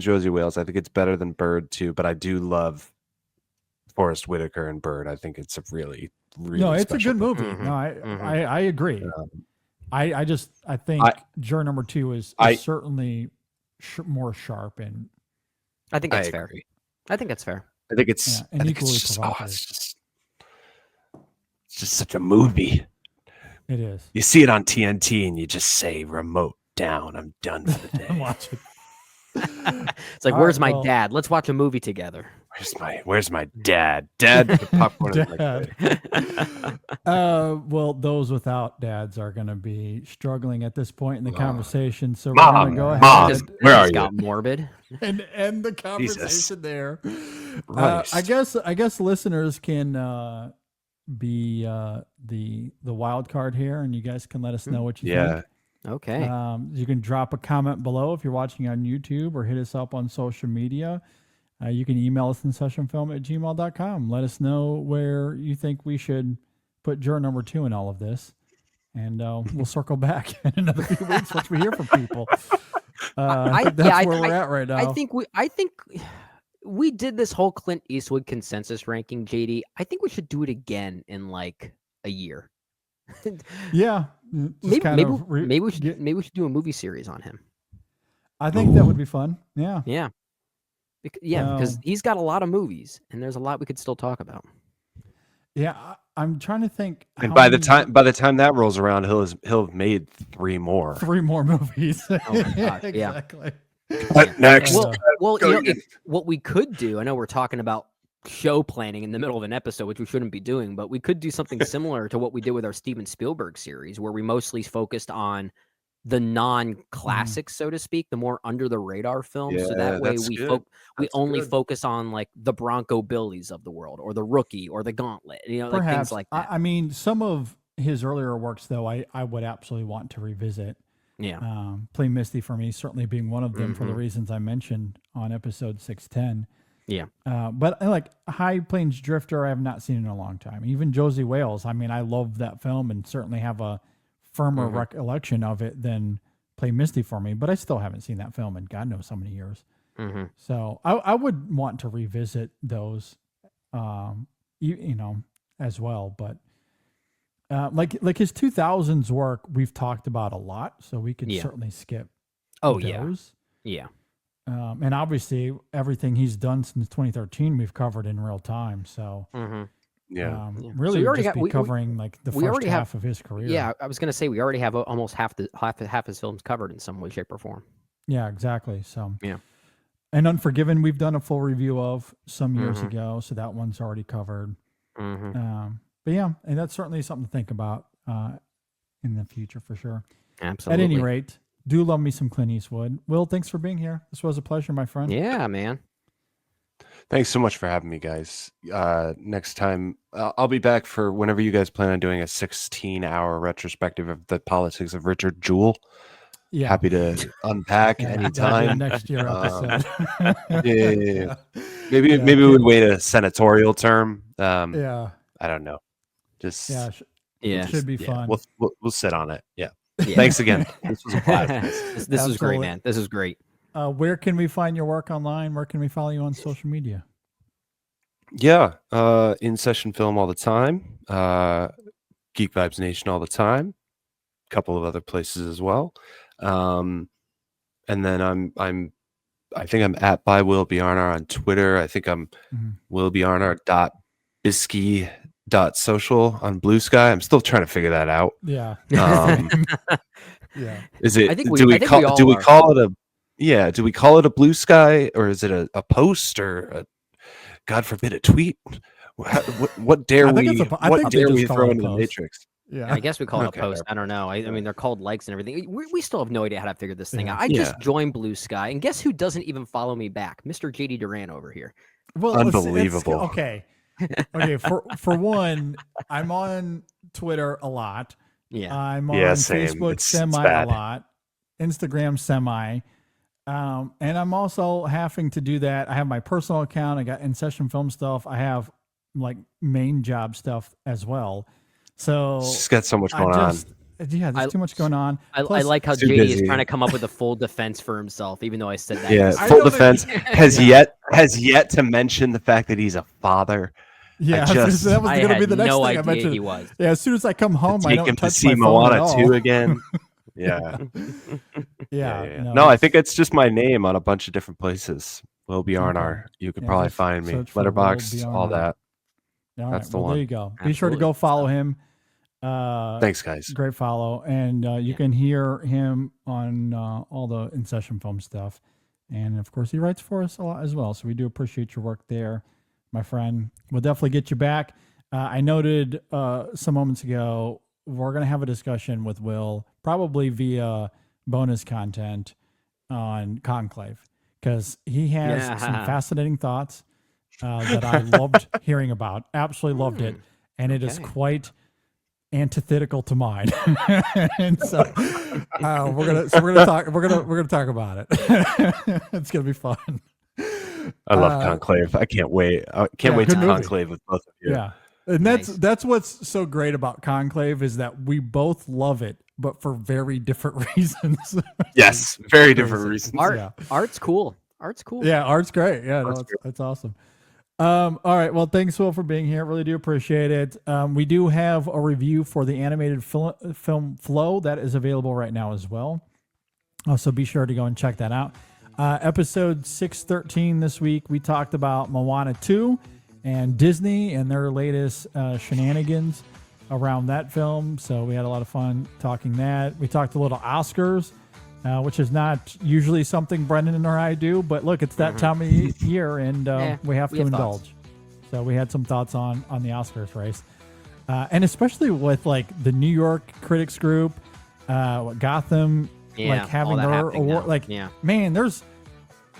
Josie Wales. I think it's better than Bird too. But I do love Forrest Whitaker and Bird. I think it's a really it's a good movie. No, I agree. I think Juror number 2 is certainly more sharp, and I think that's fair. I think that's fair. I think it's it's just such a movie. It is. You see it on TNT and you just say remote down. I'm done for the day. I'm watching. It's like, where's my dad? Let's watch a movie together. Where's my dad? Dad, put popcorn in my plate. Well, those without dads are going to be struggling at this point in the conversation. So we're going to go ahead. Where are you? Got morbid. And end the conversation Jesus. there. I guess listeners can be the wild card here, and you guys can let us know what you think. Okay. You can drop a comment below if you're watching on YouTube, or hit us up on social media. You can email us insessionfilm@gmail.com. Let us know where you think we should put Juror number 2 in all of this. And we'll circle back in another few weeks once we hear from people. That's where we're at right now. I think we did this whole Clint Eastwood consensus ranking, JD. I think we should do it again in like a year. Yeah. Maybe we should do a movie series on him. I think that would be fun. Yeah. Yeah. Because he's got a lot of movies, and there's a lot we could still talk about. Yeah, I'm trying to think. And by the time that rolls around, he'll have made 3 more. 3 more movies. Oh my God, exactly. What next? Well, what we could do, I know we're talking about show planning in the middle of an episode, which we shouldn't be doing, but we could do something similar to what we did with our Steven Spielberg series, where we mostly focused on the non-classics, so to speak, the more under the radar films. So Yeah, that way that's we good. we That's only good. focus on like the Bronco Billies of the world, or the Rookie, or the Gauntlet. You know, like things Perhaps. like that. I mean, some of his earlier works, though, I would absolutely want to revisit. Yeah. Play Misty for me, certainly being one of them for the Mhm. reasons I mentioned on episode 610. Yeah. But like High Plains Drifter, I have not seen in a long time. Even Josie Wales, I mean, I love that film and certainly have a firmer recollection of it than Play Misty for me, but I still haven't seen that film in God knows how many years. Mm-hmm. So I would want to revisit those, you know, as well. But like his 2000s work, we've talked about a lot, so we could Yeah. certainly skip Oh, those. yeah. And obviously, everything he's done since 2013, we've covered in real time. So, Mm-hmm. Yeah. Yeah. really, So we already just got- be covering like the we first already half have- of his career. Yeah, I was gonna say we already have almost half his films covered in some way, shape, or form. Yeah, exactly. So, Yeah. And Unforgiven, we've done a full review of some years ago, so that one's already covered. Mm-hmm. But yeah, and that's certainly something to think about in the future for sure. Absolutely. At any rate, do love me some Clint Eastwood. Will, thanks for being here. This was a pleasure, my friend. Yeah, man. Thanks so much for having me, guys. Next time, I'll be back for whenever you guys plan on doing a 16-hour retrospective of the politics of Richard Jewell. Yeah. Happy to unpack Yeah, anytime. next year episode. Yeah. Maybe Yeah, maybe we wait a senatorial term. Yeah. I don't know. Just Yeah. Yeah. It should be fun. We'll sit on it. Yeah. Yeah. Thanks again. This was a blast. This was great, Absolutely. man. This is great. Where can we find your work online? Where can we follow you on social media? Yeah, In Session Film all the time. Geek Vibes Nation all the time. A couple of other places as well. And then I think I'm at by Will Bjarnar on Twitter. I think I'm willbjarnar.bisky.social on Blue Sky. I'm still trying to figure that out. Yeah. Um, Yeah. is it? I think do we- we I think call? we all Do we are. call it a? Yeah. Do we call it a Blue Sky, or is it a post, or a, God forbid, a tweet? What dare I think we? it's a- I What think they dare just we call throw it a into the post. Matrix? Yeah. I guess we call it Okay. a post. I don't know. I mean, they're called likes and everything. We still have no idea how to figure this thing Yeah. out. I Yeah. just joined Blue Sky, and guess who doesn't even follow me back? Mr. JD Duran over here. Well, Unbelievable. Okay. Okay. For one, I'm on Twitter a lot. Yeah. I'm on Yeah, same. Facebook It's semi a bad. lot. Instagram semi. And I'm also having to do that. I have my personal account. I got In Session Film stuff. I have like main job stuff as well. So She's got so much going on. Yeah, there's too much going on. I Plus- like how Too JD is busy. trying to come up with a full defense for himself, even though I said that. Yeah, I full know that- defense has yet to mention the fact that he's a father. Yeah, I just- that was I going to had be the next no thing I idea mentioned. he was. Yeah, as soon as I come home, I Take don't him to touch see my phone at Moana all. 2 again. Yeah. Yeah, No, I think it's just my name on a bunch of different places. Will Bjarnar. Okay. You could Yeah, probably just find me. search for Will Letterboxd, all Bjarnar. that. All That's right, the well, one. there you go. Be sure to Absolutely. go follow him. Thanks, guys. Great follow, and you can hear him on all the In Session Film stuff, and of course he writes for us a lot as well. So we do appreciate your work there, my friend. We'll definitely get you back. I noted some moments ago we're going to have a discussion with Will, probably via bonus content on Conclave, because he has some Yeah. fascinating thoughts that I loved hearing about. Absolutely loved it, and it is Okay. quite antithetical to mine. And so we're gonna talk about it. It's gonna be fun. I love Conclave. I can't wait. I can't yeah, wait to good movie. Conclave with both of you. Yeah. And Nice. that's what's so great about Conclave is that we both love it, but for very different reasons. Yes, very different reasons. Art's cool. Art's cool. Yeah, art's great. Yeah, no, Art's that's awesome. All right. Well, thanks, Will, for being here. Really do appreciate it. We do have a review for the animated film Flow that is available right now as well. So be sure to go and check that out. Episode 613 this week, we talked about Moana 2 and Disney and their latest shenanigans around that film. So we had a lot of fun talking that. We talked a little Oscars, which is not usually something Brendan or I do, but look, it's that time of year, and we have to indulge. Thoughts. So we had some thoughts on the Oscars race, and especially with like the New York Critics Group, Gotham Yeah, like having all that their happening award. now. Like, Yeah. man,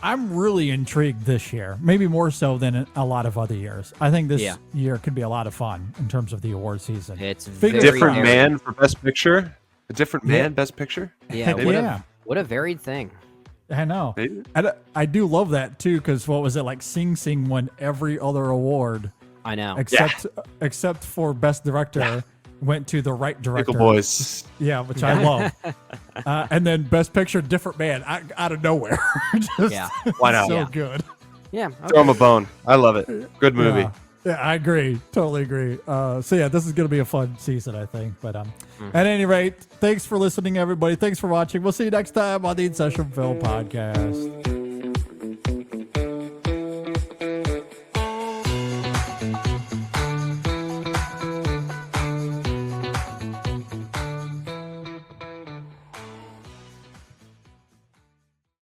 I'm really intrigued this year, maybe more so than a lot of other years. I think this year could be a lot of fun in terms of the award season. It's Fingers very, Different crossed. very- man for best picture. A different Yeah. man best picture. Yeah, Heck what, yeah. what a varied thing. I know. Maybe. And I do love that too, because what was it like? Sing Sing won every other award I know. except for best director went to the right director. Pickle Boys. Yeah, which I love. And then best picture, different man, out of nowhere. Just Yeah. Why not? so Yeah. good. Yeah. Throw him a bone. I love it. Good movie. Yeah, I agree. Totally agree. So yeah, this is going to be a fun season, I think. But at any rate, thanks for listening, everybody. Thanks for watching. We'll see you next time on the In Session Film Podcast.